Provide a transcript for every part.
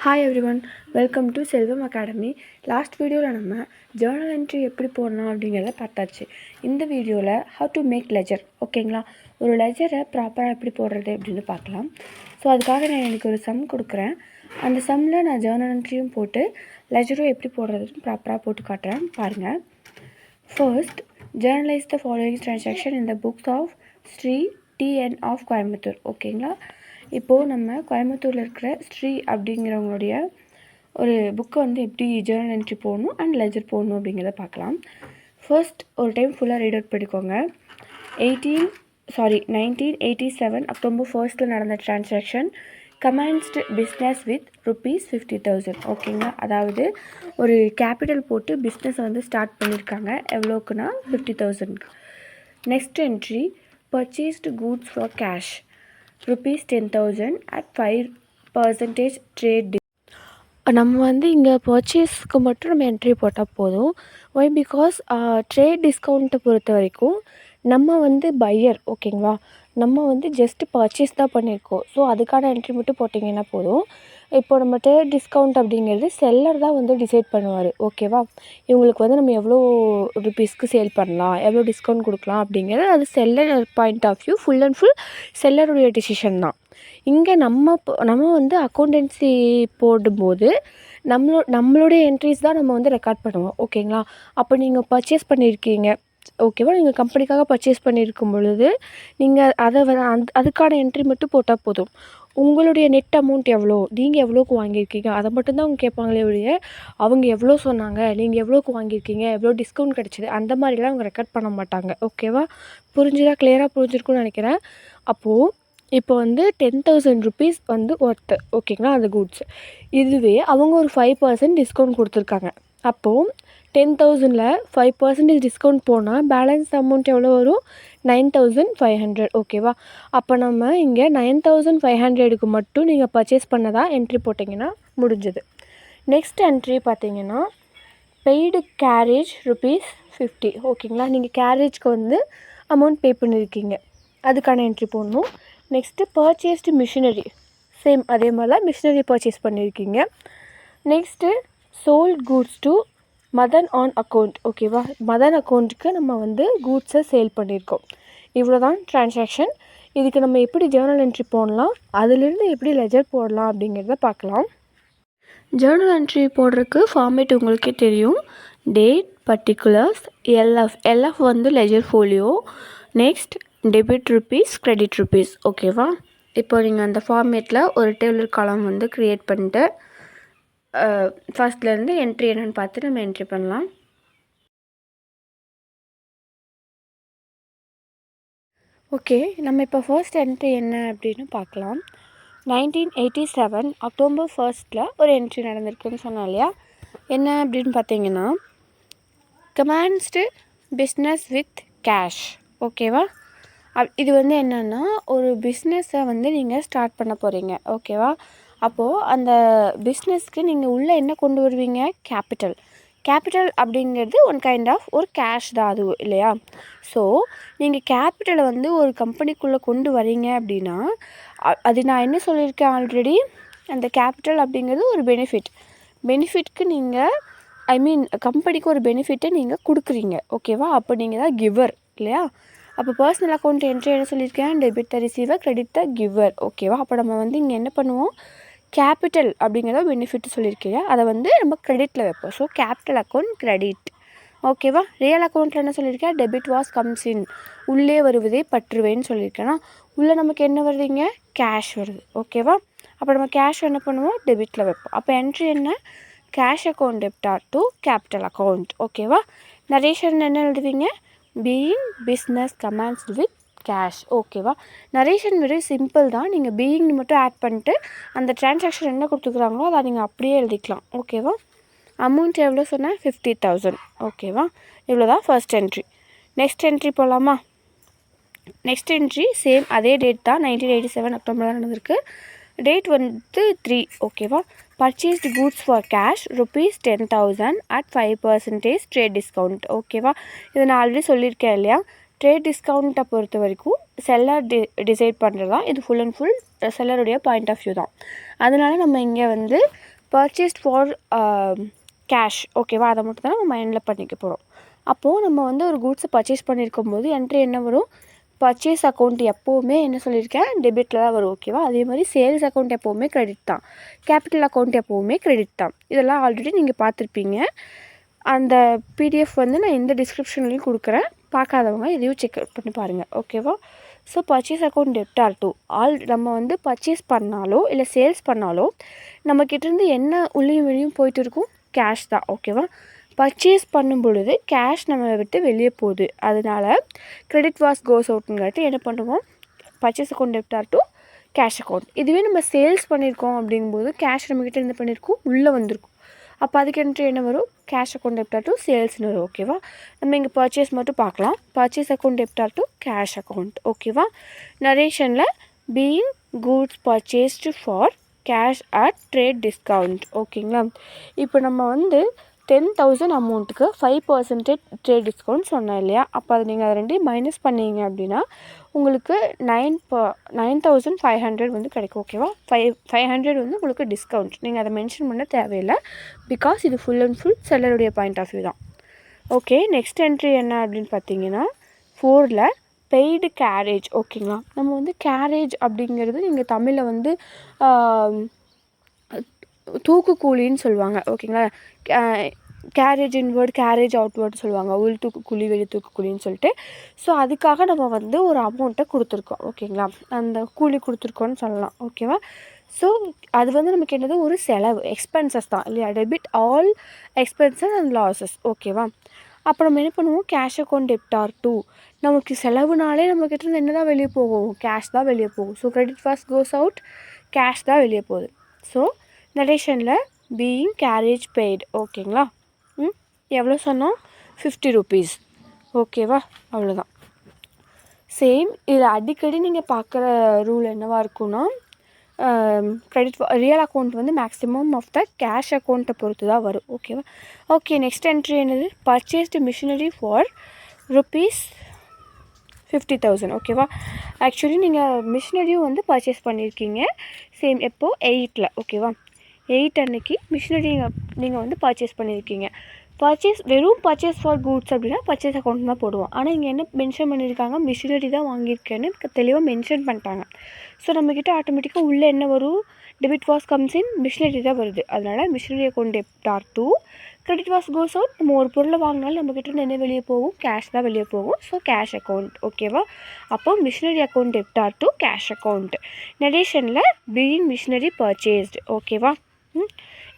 Hi everyone, welcome to Selvam academy. Last வீடியோவில் நம்ம Journal entry எப்படி போடணும் அப்படிங்கிறத பார்த்தாச்சு. இந்த வீடியோவில் ஹவ் டு மேக் லெஜர், ஓகேங்களா? ஒரு லெஜரை ப்ராப்பராக எப்படி போடுறது அப்படின்னு பார்க்கலாம். ஸோ அதுக்காக நான் எனக்கு ஒரு சம் கொடுக்குறேன். அந்த சம்மில் நான் ஜேர்னல் என்ட்ரியும் போட்டு லெஜரும் எப்படி போடுறதுன்னு ப்ராப்பராக போட்டு காட்டுறேன், பாருங்கள். First, journalise the following transaction in the books of Shri T N of Coimbatore. ஓகேங்களா? இப்போது நம்ம கோயம்புத்தூரில் இருக்கிற ஸ்ரீ அப்படிங்கிறவங்களுடைய ஒரு புக்கை வந்து எப்படி ஜேர்னல் என்ட்ரி போடணும் அண்ட் லெஜர் போடணும் அப்படிங்கிறத பார்க்கலாம். ஃபர்ஸ்ட் ஒரு டைம் ஃபுல்லாக ரீட் அவுட் பண்ணிக்கோங்க. 1987 அக்டோபர் 1 நடந்த டிரான்சாக்ஷன் கமென்ஸ்டு பிஸ்னஸ் வித் ₹50,000. ஓகேங்களா? அதாவது ஒரு கேபிட்டல் போட்டு பிஸ்னஸை வந்து ஸ்டார்ட் பண்ணியிருக்காங்க. எவ்வளோக்குன்னா 50,000. Next entry, purchased goods for cash ₹10,000 at 5% trade. நம்ம வந்து இங்கே பர்ச்சேஸ்க்கு மட்டும் நம்ம என்ட்ரி போட்டால் போதும். ஒய் பிகாஸ் ட்ரேட் டிஸ்கவுண்ட்டை பொறுத்த வரைக்கும் நம்ம வந்து பையர், ஓகேங்களா? நம்ம வந்து ஜஸ்ட்டு பர்ச்சேஸ் தான் பண்ணியிருக்கோம். ஸோ அதுக்கான என்ட்ரி மட்டும் போட்டிங்கன்னா போதும். இப்போ நம்ம ட்ரேட் டிஸ்கவுண்ட் அப்படிங்கிறது செல்லர் தான் வந்து டிசைட் பண்ணுவார், ஓகேவா? இவங்களுக்கு வந்து நம்ம எவ்வளோ ருபீஸ்க்கு சேல் பண்ணலாம், எவ்வளோ டிஸ்கவுண்ட் கொடுக்கலாம் அப்படிங்கிறது அது seller point of view, full and full செல்லருடைய டிசிஷன் தான். இங்கே நம்ம வந்து அக்கௌண்டன்சி போடும்போது நம்மளுடைய என்ட்ரிஸ் தான் நம்ம வந்து ரெக்கார்ட் பண்ணுவோம், ஓகேங்களா? அப்போ நீங்கள் பர்ச்சேஸ் பண்ணியிருக்கீங்க, ஓகேவா? நீங்கள் கம்பெனிக்காக பர்ச்சேஸ் பண்ணியிருக்கும் பொழுது நீங்கள் அதுக்கான என்ட்ரி மட்டும் போட்டால் போதும். உங்களுடைய நெட் அமௌண்ட் எவ்வளோ, நீங்கள் எவ்வளோக்கு வாங்கியிருக்கீங்க அதை மட்டும்தான் அவங்க கேட்பாங்களே ஒழிய அவங்க எவ்வளோ சொன்னாங்க, நீங்கள் எவ்வளோக்கு வாங்கியிருக்கீங்க, எவ்வளோ டிஸ்கவுண்ட் கிடச்சிது, அந்த மாதிரிலாம் அவங்க ரெக்கார்ட் பண்ண மாட்டாங்க, ஓகேவா? புரிஞ்சுதா? கிளியராக புரிஞ்சிருக்குன்னு நினைக்கிறேன். அப்போது இப்போ வந்து 10,000 ருபீஸ் வந்து ஒர்த்து, ஓகேங்களா? அந்த கூட்ஸ். இதுவே அவங்க ஒரு 5% டிஸ்கவுண்ட் கொடுத்துருக்காங்க. அப்போது 10,000ல் 5% டிஸ்கவுண்ட் போனால் பேலன்ஸ் அமௌண்ட் எவ்வளோ வரும்? 9,500, ஓகேவா? அப்போ நம்ம இங்கே 9,500க்கு மட்டும் நீங்கள் பர்ச்சேஸ் பண்ணதாக என்ட்ரி போட்டிங்கன்னா முடிஞ்சது. நெக்ஸ்ட் என்ட்ரி பார்த்தீங்கன்னா, பெய்டு கேரேஜ் ₹50, ஓகேங்களா? நீங்கள் கேரேஜ்க்கு வந்து அமௌண்ட் பே பண்ணியிருக்கீங்க, அதுக்கான என்ட்ரி போடணும். நெக்ஸ்ட்டு பர்ச்சேஸ்டு மிஷினரி, சேம் அதே மாதிரி தான் மிஷினரி பர்ச்சேஸ் பண்ணியிருக்கீங்க. Next sold goods to Madan on account, ஓகேவா? மதன் அக்கௌண்ட்டுக்கு நம்ம வந்து கூட்ஸை சேல் பண்ணியிருக்கோம். இவ்வளோ தான் ட்ரான்சாக்ஷன். இதுக்கு நம்ம எப்படி ஜேர்னல் என்ட்ரி போடலாம், அதிலிருந்து எப்படி லெஜர் போடலாம் அப்படிங்கிறத பார்க்கலாம். ஜேர்னல் என்ட்ரி போடுறதுக்கு ஃபார்மேட் உங்களுக்கே தெரியும். டேட், பர்டிகுலர்ஸ், எல்எஃப் வந்து ledger folio, next debit rupees, credit rupees, ஓகேவா? இப்போ நீங்கள் அந்த ஃபார்மேட்டில் ஒரு டேபிள் காலம் வந்து க்ரியேட் பண்ணிட்டு ஃபர்ஸ்ட்லேருந்து என்ட்ரி என்னென்னு பார்த்து நம்ம என்ட்ரி பண்ணலாம். ஓகே, நம்ம இப்போ ஃபர்ஸ்ட் என்ட்ரி என்ன அப்படின்னு பார்க்கலாம். 1987 அக்டோபர் 1 ஒரு என்ட்ரி நடந்திருக்குன்னு சொன்னோம் இல்லையா? என்ன அப்படின்னு பார்த்தீங்கன்னா, கமென்ஸ்டு பிஸ்னஸ் வித் கேஷ், ஓகேவா? இது வந்து என்னென்னா, ஒரு பிஸ்னஸை வந்து நீங்கள் ஸ்டார்ட் பண்ண போகிறீங்க, ஓகேவா? அப்போது அந்த பிஸ்னஸ்க்கு நீங்கள் உள்ளே என்ன கொண்டு வருவீங்க? கேபிட்டல் அப்படிங்கிறது ஒன் கைண்ட் ஆஃப் ஒரு கேஷ் தான் அது, இல்லையா? ஸோ நீங்கள் கேபிட்டலை வந்து ஒரு கம்பெனிக்குள்ளே கொண்டு வரீங்க அப்படின்னா அது நான் என்ன சொல்லியிருக்கேன் ஆல்ரெடி, அந்த கேபிட்டல் அப்படிங்கிறது ஒரு பெனிஃபிட்க்கு நீங்கள் கம்பெனிக்கு ஒரு பெனிஃபிட்டை நீங்கள் கொடுக்குறீங்க, ஓகேவா? அப்போ நீங்கள் தான் கிவர், இல்லையா? அப்போ பர்சனல் அக்கௌண்ட் என்ட்ரி என்ன சொல்லியிருக்கேன்? Debit the receiver, credit the giver, ஓகேவா? அப்போ நம்ம வந்து இங்கே என்ன பண்ணுவோம்? கேபிட்டல் அப்படிங்கிறத பெனிஃபிட் சொல்லியிருக்கீங்க, அதை வந்து நம்ம கிரெடிட்டில் வைப்போம். ஸோ கேபிட்டல் அக்கௌண்ட் கிரெடிட், ஓகேவா? ரியல் அக்கௌண்ட்டில் என்ன சொல்லியிருக்கேன்? டெபிட் வாஸ் கம்ஸ் இன், உள்ளே வருவதே பற்றுவேன்னு சொல்லியிருக்கேன்னா உள்ளே நமக்கு என்ன வருதுங்க? கேஷ் வருது, ஓகேவா? அப்போ நம்ம கேஷ் என்ன பண்ணுவோம்? டெபிட்டில் வைப்போம். அப்போ என்ட்ரி என்ன? Cash account debtor to capital account, ஓகேவா? நரேஷன் என்ன எழுதுவீங்க? Being business commenced with cash, ஓகேவா? நரேஷன் வெரி சிம்பிள் தான். நீங்கள் பீயிங்னு மட்டும் ஆட் பண்ணிட்டு அந்த ட்ரான்சாக்ஷன் என்ன கொடுத்துக்குறாங்களோ அதை நீங்கள் அப்படியே எழுதிக்கலாம், ஓகேவா? அமௌண்ட் எவ்வளோ சொன்னேன்? 50,000, ஓகேவா? இவ்வளோ தான் ஃபர்ஸ்ட் என்ட்ரி. நெக்ஸ்ட் என்ட்ரி போகலாமா? நெக்ஸ்ட் என்ட்ரி சேம் அதே டேட் தான், 1987 அக்டோபர் நடந்திருக்கு. டேட் வந்து 3, ஓகேவா? Purchased goods for cash ₹10,000 at 5% trade discount, ஓகேவா? இதை நான் ஆல்ரெடி சொல்லியிருக்கேன் இல்லையா? ட்ரேட் டிஸ்கவுண்ட்டை பொறுத்த வரைக்கும் செல்லர் டிசைட் பண்ணுறது தான். இது ஃபுல் அண்ட் ஃபுல் செல்லருடைய பாயிண்ட் ஆஃப் வியூ தான். அதனால் நம்ம இங்கே வந்து பர்ச்சேஸ்ட் ஃபார் கேஷ். ஓகேவா, அதை மட்டும் தான் நம்ம மைண்டில் பண்ணிக்க போகிறோம். அப்போது நம்ம வந்து ஒரு கூட்ஸை பர்ச்சேஸ் பண்ணியிருக்கும் போது என்ட்ரி என்ன வரும்? பர்ச்சேஸ் அக்கௌண்ட் எப்போவுமே என்ன சொல்லியிருக்கேன், டெபிட்டில் தான் வரும். ஓகேவா, அதே மாதிரி சேல்ஸ் அக்கௌண்ட் எப்போவுமே கிரெடிட் தான். கேபிட்டல் அக்கௌண்ட் எப்போவுமே கிரெடிட் தான். இதெல்லாம் ஆல்ரெடி நீங்கள் பார்த்துருப்பீங்க. அந்த பிடிஎஃப் வந்து நான் இந்த டிஸ்கிரிப்ஷன்லையும் கொடுக்குறேன். பார்க்காதவங்க இதையும் செக் பண்ணி பாருங்கள். ஓகேவா. So purchase account debtor to நம்ம வந்து பர்ச்சேஸ் பண்ணாலோ இல்லை சேல்ஸ் பண்ணாலோ நம்மக்கிட்டேருந்து என்ன உள்ளேயும் வெளியும் போயிட்டு இருக்கும்? கேஷ் தான். ஓகேவா. பர்ச்சேஸ் பண்ணும் பொழுது கேஷ் நம்ம விட்டு வெளியே போகுது. அதனால் கிரெடிட் வாஸ் கோஸ் அவுட்டுங்காட்டி என்ன பண்ணுவோம்? Purchase account debtor to cash account. இதுவே நம்ம சேல்ஸ் பண்ணியிருக்கோம் அப்படிங்கும்போது கேஷ் நம்மக்கிட்ட என்ன பண்ணியிருக்கோம்? உள்ளே வந்திருக்கும். அப்போ அதுக்கு என்ட்ரி என்ன வரும்? கேஷ் அக்கௌண்ட் டெப்டார் டு சேல்ஸ்னு வரும். ஓகேவா. நம்ம இங்கே பர்ச்சேஸ் மட்டும் பார்க்கலாம். Purchase account debtor to cash account. ஓகேவா. நரேஷனில் being goods purchased for cash at trade discount. ஓகேங்களா. இப்போ நம்ம வந்து 10,000 அமௌண்ட்டுக்கு 5% ட்ரேட் டிஸ்கவுண்ட் சொன்னேன் இல்லையா? அப்போ அது நீங்கள் அதை ரெண்டையும் மைனஸ் பண்ணிங்க அப்படின்னா உங்களுக்கு 9,500 வந்து கிடைக்கும். ஓகேவா. 500 வந்து உங்களுக்கு டிஸ்கவுண்ட். நீங்கள் அதை மென்ஷன் பண்ண தேவையில்லை. பிகாஸ் இது ஃபுல் அண்ட் ஃபுல் செல்லருடைய பாயிண்ட் ஆஃப் வியூ தான். ஓகே. நெக்ஸ்ட் என்ட்ரி என்ன அப்படின்னு பார்த்தீங்கன்னா 4ல் பெய்டு கேரேஜ். ஓகேங்களா. நம்ம வந்து கேரேஜ் அப்படிங்கிறது நீங்கள் தமிழில் வந்து தூக்குக்கூலின்னு சொல்லுவாங்க. ஓகேங்களா. கேரேஜ் இன்வேர்டு கேரேஜ் அவுட்வேர்டு சொல்லுவாங்க. உள் தூக்குக்கூலி வெளி தூக்குக்கூலின்னு சொல்லிட்டு. ஸோ அதுக்காக நம்ம வந்து ஒரு அமௌண்ட்டை கொடுத்துருக்கோம். ஓகேங்களா. அந்த கூலி கொடுத்துருக்கோன்னு சொல்லலாம். ஓகேவா. ஸோ அது வந்து நமக்கு என்னது? ஒரு செலவு, எக்ஸ்பென்சஸ் தான் இல்லையா? Debit all expenses and losses. ஓகேவா. அப்போ நம்ம என்ன பண்ணுவோம்? கேஷ் அக்கௌண்ட் டெப்டார் டு நமக்கு செலவுனாலே நம்மக்கிட்ட இருந்து என்ன தான் வெளியே போகும்? கேஷ் தான் வெளியே போகும். So credit first goes out, cash தான் வெளியே போகுது. ஸோ நரேஷனில் பீயிங் கேரேஜ் பெய்டு. ஓகேங்களா. எவ்வளோ சொன்னோம்? 50 rupees. ஓகேவா. அவ்வளோதான். சேம் இதில் அடிக்கடி நீங்கள் பார்க்குற ரூல் என்னவாக இருக்குன்னா கிரெடிட் ரியல் அக்கௌண்ட் வந்து மேக்ஸிமம் ஆஃப் த கேஷ் அக்கௌண்ட்டை பொறுத்து தான் வரும். ஓகேவா. ஓகே. நெக்ஸ்ட் என்ட்ரி என்னது? Purchased machinery for ₹50,000. ஓகேவா. ஆக்சுவலி நீங்கள் மிஷினரியும் வந்து பர்ச்சேஸ் பண்ணியிருக்கீங்க. சேம் எப்போது? 8ல். ஓகேவா. 8 அன்னைக்கு மிஷினரி நீங்கள் வந்து பர்ச்சேஸ் பண்ணியிருக்கீங்க. வெறும் பர்ச்சேஸ் ஃபார் கூட்ஸ் அப்படின்னா பர்ச்சேஸ் அக்கௌண்ட் தான் போடுவோம். ஆனால் இங்கே என்ன மென்ஷன் பண்ணியிருக்காங்க? மிஷினரி தான் வாங்கியிருக்கேன்னு தெளிவாக மென்ஷன் பண்ணிட்டாங்க. ஸோ நம்மக்கிட்ட ஆட்டோமேட்டிக்காக உள்ளே என்ன வரும்? Debit was comes in machinery தான் வருது. அதனால் machinery account debtor to credit was goes out. நம்ம ஒரு பொருளை வாங்கினாலும் நம்மக்கிட்ட என்ன வெளியே போகும்? கேஷ் தான் வெளியே போகும். So cash account. ஓகேவா. அப்போ machinery account debtor to cash account. நரேஷனில் பீயிங் மிஷினரி பர்ச்சேஸ்டு. ஓகேவா.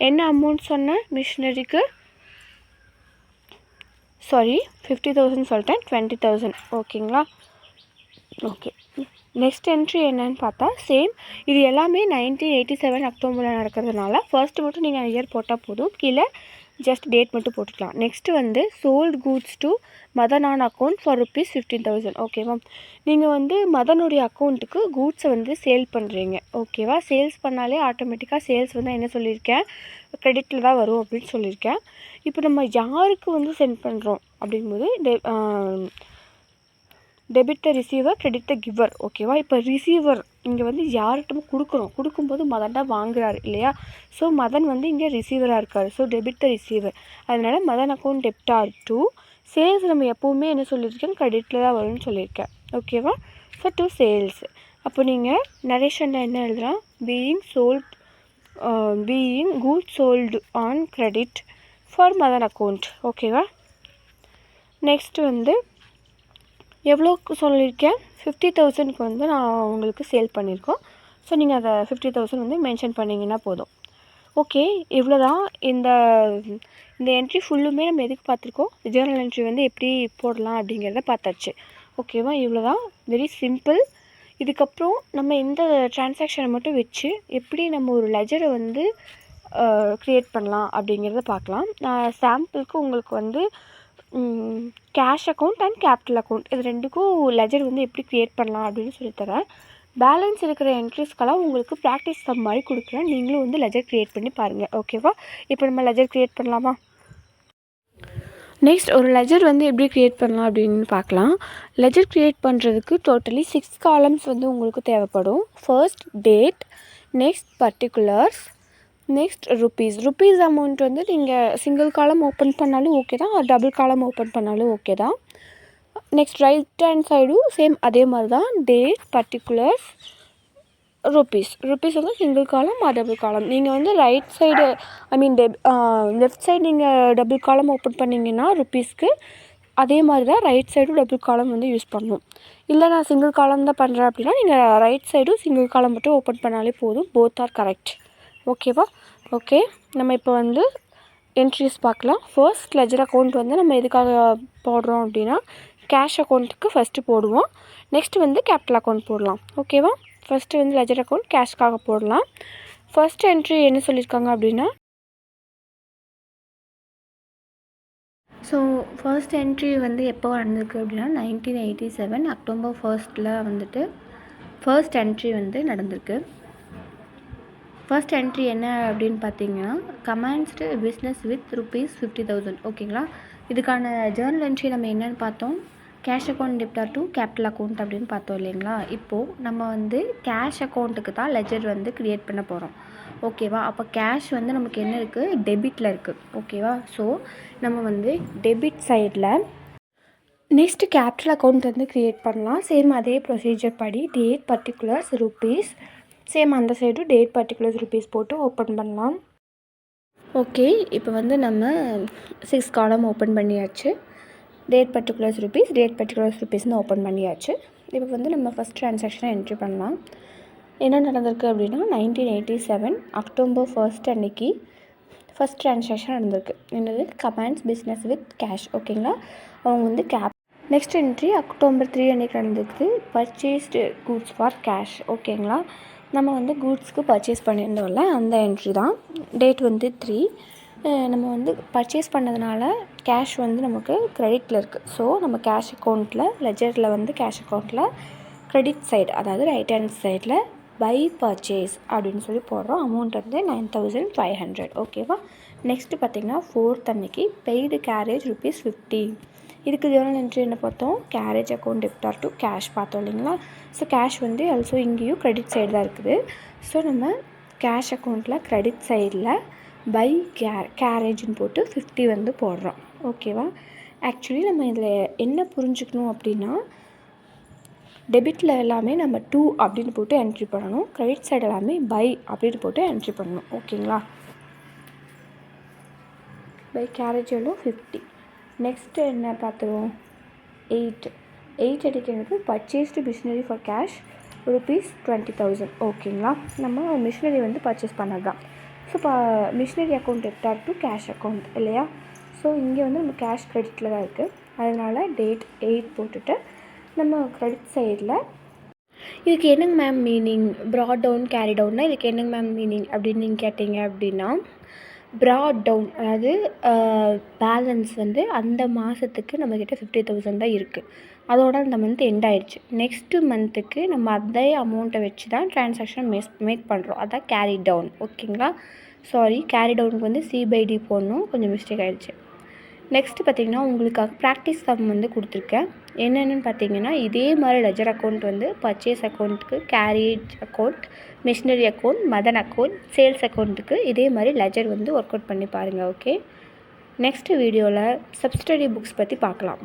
என்ன அமௌண்ட் சொன்னேன் மிஷினரிக்கு? சாரி 50,000 சொல்லிட்டேன். 20,000. ஓகேங்களா. ஓகே. நெக்ஸ்ட் என்ட்ரி என்னன்னு பார்த்தா சேம் இது எல்லாமே 1987 அக்டோபரில் நடக்கிறதுனால ஃபர்ஸ்ட்டு மட்டும் நீங்கள் இயர் போட்டால் போதும். கீழே ஜஸ்ட் டேட் மட்டும் போட்டுக்கலாம். நெக்ஸ்ட்டு வந்து sold goods to Madan on account for ₹15,000. ஓகேவா. நீங்கள் வந்து மதனுடைய அக்கௌண்ட்டுக்கு கூட்ஸை வந்து சேல் பண்ணுறீங்க. ஓகேவா. சேல்ஸ் பண்ணாலே ஆட்டோமேட்டிக்காக சேல்ஸ் வந்து என்ன சொல்லியிருக்கேன்? கிரெடிட்டில் தான் வரும் அப்படின்னு சொல்லியிருக்கேன். இப்போ நம்ம யாருக்கு வந்து சென்ட் பண்ணுறோம் அப்படிங்கும்போது debit the receiver, credit the giver. ஓகேவா. இப்போ ரிசீவர் இங்கே வந்து யார்கிட்ட கொடுக்கும்போது மதன் தான் வாங்குறாரு இல்லையா? ஸோ மதன் வந்து இங்கே ரிசீவராக இருக்கார். So debit the receiver. அதனால் Madan account debtor to sales நம்ம எப்போவுமே என்ன சொல்லியிருக்கேன்? கிரெடிட்டில் தான் வரும்னு சொல்லியிருக்கேன். ஓகேவா. So to sales. அப்போ நீங்கள் நரேஷனில் என்ன எழுதலாம்? Being good sold on credit for Madan account. ஓகேவா. நெக்ஸ்ட்டு வந்து எவ்வளோக்கு சொல்லியிருக்கேன்? 50,000க்கு வந்து நான் உங்களுக்கு சேல் பண்ணியிருக்கோம். ஸோ நீங்கள் அதை 50,000 வந்து மென்ஷன் பண்ணிங்கன்னா போதும். ஓகே. இவ்வளோ தான். இந்த என்ட்ரி ஃபுல்லுமே நம்ம எதுக்கு பார்த்துருக்கோம்? ஜேர்னல் என்ட்ரி வந்து எப்படி போடலாம் அப்படிங்கிறத பார்த்தாச்சு. ஓகேவா. இவ்வளோ தான். Very simple. இதுக்கப்புறம் நம்ம இந்த ட்ரான்சாக்ஷனை மட்டும் வச்சு எப்படி நம்ம ஒரு லெஜரை வந்து க்ரியேட் பண்ணலாம் அப்படிங்கிறத பார்க்கலாம். நான் சாம்பிளுக்கு உங்களுக்கு வந்து cash account and capital account இது ரெண்டுக்கும் லெஜர் வந்து எப்படி க்ரியேட் பண்ணலாம் அப்படின்னு சொல்லித்தரேன். பேலன்ஸ் இருக்கிற என்ட்ரிஸ்க்கெல்லாம் உங்களுக்கு ப்ராக்டிஸ் சம் மாதிரி கொடுக்குறேன். நீங்களும் வந்து லெஜர் க்ரியேட் பண்ணி பாருங்கள். ஓகேவா. இப்போ நம்ம லெஜர் க்ரியேட் பண்ணலாமா? நெக்ஸ்ட் ஒரு லெஜர் வந்து எப்படி க்ரியேட் பண்ணலாம் அப்படின்னு பார்க்கலாம். லெஜர் க்ரியேட் பண்ணுறதுக்கு டோட்டலி 6 காலம்ஸ் வந்து உங்களுக்கு தேவைப்படும். First date, next particulars, next rupees amount வந்து நீங்கள் சிங்கிள் காலம் ஓப்பன் பண்ணாலும் ஓகே தான், டபுள் காலம் ஓப்பன் பண்ணாலும் ஓகே தான். நெக்ஸ்ட் ரைட் ஹேண்ட் சைடும் சேம் அதே மாதிரி தான். டேட், பர்டிகுலர்ஸ், ருப்பீஸ் வந்து சிங்கிள் காலம் டபுள் காலம். நீங்கள் வந்து ரைட் சைடு லெஃப்ட் சைடு நீங்கள் டபுள் காலம் ஓப்பன் பண்ணிங்கன்னா ருப்பீஸ்க்கு அதே மாதிரி தான் ரைட் சைடும் டபுள் காலம் வந்து யூஸ் பண்ணணும். இல்லை நான் சிங்கிள் காலம் தான் பண்ணுறேன் அப்படின்னா நீங்கள் ரைட் சைடும் சிங்கிள் காலம் மட்டும் ஓப்பன் பண்ணாலே போதும். Both are correct. ஓகேவா? ஓகே, நம்ம இப்போ வந்து என்ட்ரிஸ் பார்க்கலாம். ஃபர்ஸ்ட் லெஜர் அக்கௌண்ட் வந்து நம்ம எதுக்காக போடுறோம் அப்படின்னா கேஷ் அக்கௌண்ட்டுக்கு ஃபஸ்ட்டு போடுவோம். நெக்ஸ்ட் வந்து கேபிட்டல் அக்கௌண்ட் போடலாம். ஓகேவா? ஃபஸ்ட்டு வந்து லெஜர் அக்கௌண்ட் கேஷ்க்காக போடலாம். ஃபர்ஸ்ட் என்ட்ரி என்ன சொல்லியிருக்காங்க அப்படின்னா, ஸோ ஃபர்ஸ்ட் என்ட்ரி வந்து எப்போ நடந்திருக்கு அப்படின்னா 1987 அக்டோபர் 1 வந்துட்டு ஃபர்ஸ்ட் என்ட்ரி வந்து நடந்திருக்கு. ஃபர்ஸ்ட் என்ட்ரி என்ன அப்படின்னு பார்த்தீங்கன்னா, கமென்ஸ்டு பிஸ்னஸ் வித் ₹50,000. ஓகேங்களா? இதுக்கான ஜேர்னல் என்ட்ரி நம்ம என்னென்னு பார்த்தோம், cash account debtor to capital account அப்படின்னு பார்த்தோம் இல்லைங்களா? இப்போது நம்ம வந்து கேஷ் அக்கௌண்ட்டுக்கு தான் லெஜர் வந்து க்ரியேட் பண்ண போகிறோம். ஓகேவா? அப்போ கேஷ் வந்து நமக்கு என்ன இருக்குது, டெபிட்டில் இருக்குது. ஓகேவா? ஸோ நம்ம வந்து டெபிட் சைடில் நெக்ஸ்ட்டு கேபிட்டல் அக்கௌண்ட் வந்து க்ரியேட் பண்ணலாம். சேம் அதே ப்ரொசீஜர் படி டேட், பர்டிகுலர்ஸ், ருப்பீஸ், சேம் அந்த சைடு டேட், பர்டிகுலர்ஸ், ருப்பீஸ் போட்டு ஓப்பன் பண்ணலாம். ஓகே, இப்போ வந்து நம்ம 6 காலம் ஓப்பன் பண்ணியாச்சு. டேட், பர்டிகுலர்ஸ், ருப்பீஸ்னு ஓப்பன் பண்ணியாச்சு. இப்போ வந்து நம்ம ஃபஸ்ட் ட்ரான்சாக்ஷனை என்ட்ரி பண்ணலாம். என்ன நடந்திருக்கு அப்படின்னா 1987 அக்டோபர் 1 அன்னைக்கு ஃபஸ்ட் ட்ரான்சாக்ஷன் நடந்திருக்கு. என்னது, கமென்ஸ் பிஸ்னஸ் வித் கேஷ். ஓகேங்களா? அவங்க வந்து நெக்ஸ்ட் என்ட்ரி அக்டோபர் 3 அன்றைக்கி நடந்திருக்கு. Purchased goods for cash. ஓகேங்களா? நம்ம வந்து கூட்ஸ்க்கு பர்ச்சேஸ் பண்ணியிருந்தோம்ல, அந்த என்ட்ரி தான். டேட் வந்து 3. நம்ம வந்து பர்ச்சேஸ் பண்ணதுனால கேஷ் வந்து நமக்கு க்ரெடிட்டில் இருக்குது. ஸோ நம்ம கேஷ் அக்கௌண்ட்டில் லெஜரில் வந்து கேஷ் அக்கௌண்ட்டில் க்ரெடிட் சைடு, அதாவது ரைட் ஹேண்ட் சைடில் பை பர்ச்சேஸ் அப்படின்னு சொல்லி போடுறோம். அமௌண்ட் வந்து 9,500. ஓகேவா? நெக்ஸ்ட்டு பார்த்திங்கன்னா 4th அன்னைக்கு பெய்டு கேரேஜ் ₹50. இதுக்கு ஜேர்னல் என்ட்ரி என்ன பார்த்தோம், carriage account debtor to cash பார்த்தோம் இல்லைங்களா? ஸோ கேஷ் வந்து ஆல்சோ இங்கேயும் க்ரெடிட் சைடு தான் இருக்குது. ஸோ நம்ம கேஷ் அக்கௌண்ட்டில் க்ரெடிட் சைடில் பை கேரேஜ்னு போட்டு 50 வந்து போடுறோம். ஓகேவா? ஆக்சுவலி நம்ம இதில் என்ன புரிஞ்சுக்கணும் அப்படின்னா, டெபிட்டில் எல்லாமே நம்ம 2 அப்படின்னு போட்டு என்ட்ரி பண்ணணும். க்ரெடிட் சைடு எல்லாமே பை அப்படின்னு போட்டு என்ட்ரி பண்ணணும். ஓகேங்களா? பை கேரேஜ் எவ்வளோ, 50. நெக்ஸ்ட்டு என்ன பார்த்துருவோம், 8 அடிக்கிறது பர்ச்சேஸ்டு மிஷினரி ஃபார் கேஷ் ₹20,000. ஓகேங்களா? நம்ம மிஷினரி வந்து பர்ச்சேஸ் பண்ணது தான். ஸோ இப்போ machinery account debtor to cash account இல்லையா? ஸோ இங்கே வந்து நம்ம கேஷ் க்ரெடிட்டில் தான் இருக்குது. அதனால் டேட் 8 போட்டுட்டு நம்ம க்ரெடிட் சைடில் இதுக்கு என்னங்க ma'am meaning, brought down carry டவுன்னா இதுக்கு என்னங்க மேம் மீனிங் அப்படின்னு நீங்கள் கேட்டிங்க அப்படின்னா, ப்ராட் டவுன் அதாவது பேலன்ஸ் வந்து அந்த மாதத்துக்கு நம்மக்கிட்ட 50,000 தான் இருக்குது. அதோட அந்த மந்த் எண்ட் ஆயிடுச்சு. நெக்ஸ்ட்டு மந்த்துக்கு நம்ம அதே அமௌண்ட்டை வச்சு தான் ட்ரான்சாக்ஷன் மேக் பண்ணுறோம். அதான் கேரி டவுன். ஓகேங்களா? சாரி, கேரி டவுனுக்கு வந்து C/D போடணும், கொஞ்சம் மிஸ்டேக் ஆகிடுச்சு. நெக்ஸ்ட்டு பார்த்திங்கன்னா உங்களுக்காக ப்ராக்டிஸ் சம் வந்து கொடுத்துருக்கேன். என்னென்னு பார்த்தீங்கன்னா, இதே மாதிரி லெஜர் அக்கௌண்ட் வந்து பர்ச்சேஸ் அக்கௌண்ட்டுக்கு, carriage account, machinery account, Madan account, sales அக்கௌண்ட்டுக்கு இதே மாதிரி லெஜர் வந்து ஒர்க் அவுட் பண்ணி பாருங்கள். ஓகே, நெக்ஸ்ட்டு வீடியோவில் சப்ஸ்டடி புக்ஸ் பற்றி பார்க்கலாம்.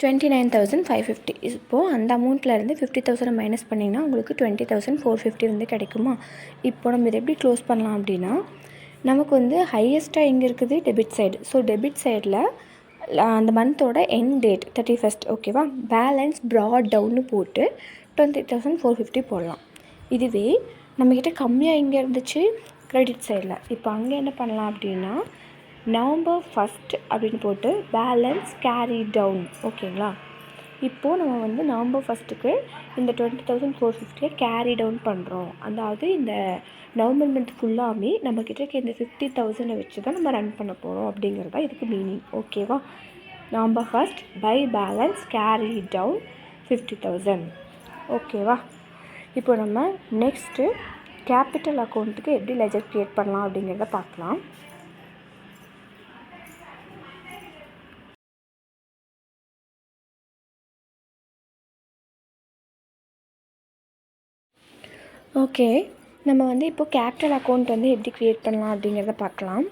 $29,550. இப்போது அந்த அமௌண்ட்லேருந்து 50,000 மைனஸ் பண்ணிங்கன்னா உங்களுக்கு 20,450 வந்து கிடைக்குமா? இப்போ நம்ம இதை எப்படி க்ளோஸ் பண்ணலாம் அப்படின்னா, நமக்கு வந்து ஹையஸ்ட்டாக எங்கே இருக்குது, டெபிட் சைடு. ஸோ டெபிட் சைடில் அந்த மந்தோட எண்ட் டேட் 31. ஓகேவா? பேலன்ஸ் ப்ராட் டவுன்னு போட்டு 20,450 போடலாம். இதுவே நம்மக்கிட்ட கம்மியாக எங்கே இருந்துச்சு, க்ரெடிட் சைடில். இப்போ அங்கே என்ன பண்ணலாம் அப்படின்னா, நவம்பர் 1 அப்படின்னு போட்டு பேலன்ஸ் கேரி டவுன். ஓகேங்களா, இப்போது நம்ம வந்து நவம்பர் 1க்கு இந்த 20,450 கேரி டவுன் பண்ணுறோம். அதாவது இந்த நவம்பர் மந்த் ஃபுல்லாகவே நம்மக்கிட்ட இருக்க இந்த 50,000 வச்சு தான் நம்ம ரன் பண்ண போகிறோம் அப்படிங்கிறது தான் இதுக்கு மீனிங். ஓகேவா, November 1 by balance carry down 50,000. ஓகேவா, இப்போ நம்ம நெக்ஸ்ட்டு கேபிட்டல் அக்கௌண்ட்டுக்கு எப்படி லெஜர் க்ரியேட் பண்ணலாம் அப்படிங்கிறத பார்க்கலாம். ஓகே, நம்ம வந்து இப்போது கேபிட்டல் அக்கௌண்ட் வந்து எப்படி க்ரியேட் பண்ணலாம் அப்படிங்கிறத பார்க்கலாம்.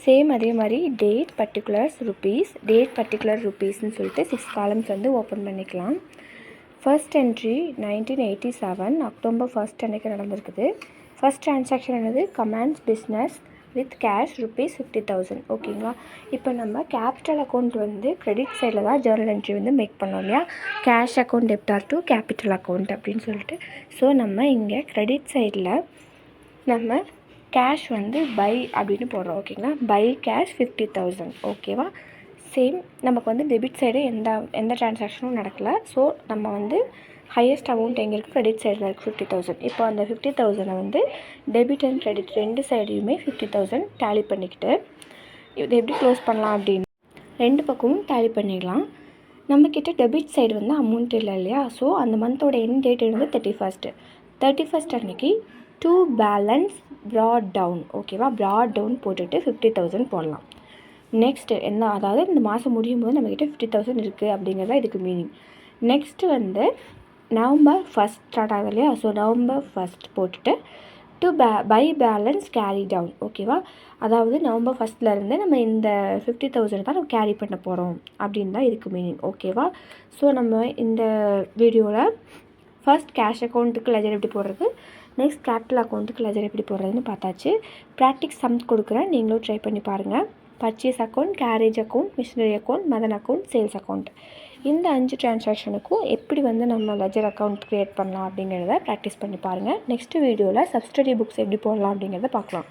சேம் அதே மாதிரி date particulars rupees, date particular ருப்பீஸ்ன்னு சொல்லிட்டு 6 காலம்ஸ் வந்து ஓப்பன் பண்ணிக்கலாம். ஃபர்ஸ்ட் என்ட்ரி 1987 அக்டோபர் 1 அன்றைக்கி நடந்திருக்குது. ஃபர்ஸ்ட் ட்ரான்சாக்ஷன் என்னது, comments business with cash rupees 50,000. ஓகேங்களா, இப்போ நம்ம கேபிட்டல் அக்கௌண்ட் வந்து கிரெடிட் சைடில் தான் ஜேர்னல் என்ட்ரி வந்து மேக் பண்ணோம் இல்லையா, cash account debtor to capital account அப்படின்னு சொல்லிட்டு. ஸோ நம்ம இங்கே கிரெடிட் சைடில் நம்ம கேஷ் வந்து பை அப்படின்னு போடுறோம். ஓகேங்களா, பை கேஷ் 50,000. ஓகேவா, சேம் நமக்கு வந்து டெபிட் சைடு எந்த ட்ரான்சாக்ஷனும் நடக்கலை. ஸோ நம்ம வந்து ஹையஸ்ட் அமௌண்ட் எங்கே இருக்குது, கிரெடிட் சைடில் இருக்குது 50,000. இப்போ அந்த 50,000 வந்து டெபிட் அண்ட் கிரெடிட் ரெண்டு சைடையுமே 50,000 டேலி பண்ணிக்கிட்டு இது எப்படி க்ளோஸ் பண்ணலாம் அப்படின்னு ரெண்டு பக்கமும் டேலி பண்ணிடலாம். நம்மக்கிட்ட டெபிட் சைடு வந்து அமௌண்ட் இல்லை இல்லையா, ஸோ அந்த மந்தோட எண்ட் டேட் வந்து 31 அன்றைக்கி டு பேலன்ஸ் ப்ராட் டவுன். ஓகேவா, ப்ராட் டவுன் போட்டுட்டு 50,000 போடலாம். நெக்ஸ்ட்டு என்ன, அதாவது இந்த மாதம் முடியும் போது நம்மக்கிட்ட 50,000 இருக்குது அப்படிங்கிறதா இதுக்கு மீனிங். நெக்ஸ்ட்டு வந்து நவம்பர் 1 ஸ்டார்ட் ஆகுது இல்லையா, ஸோ நவம்பர் 1 போட்டுட்டு to by balance carry down. ஓகேவா, அதாவது நவம்பர் 1 நம்ம இந்த 50,000 தான் நம்ம கேரி பண்ண போகிறோம் அப்படின்னு தான் இதுக்கு மீனிங். ஓகேவா, ஸோ நம்ம இந்த வீடியோவில் ஃபர்ஸ்ட் கேஷ் அக்கௌண்ட்டுக்கு லெஜர் எப்படி போடுறது, நெக்ஸ்ட் கேபிட்டல் அக்கௌண்ட்டுக்கு லெஜர் எப்படி போடுறதுன்னு பார்த்தாச்சு. ப்ராக்டிஸ் சம் கொடுக்குறேன், நீங்களும் ட்ரை பண்ணி பாருங்கள். Purchase account, carriage account, machinery account, Madan account, sales account, இந்த 5 ட்ரான்சாக்ஷனுக்கும் எப்படி வந்து நம்ம லெஜர் அக்கௌண்ட் க்ரியேட் பண்ணலாம் அப்படிங்கிறத ப்ராக்டிஸ் பண்ணி பாருங்கள். நெக்ஸ்ட் வீடியோவில் சப்ஸ்டடி புக்ஸ் எப்படி போடலாம் அப்படிங்கிறத பார்க்கலாம்.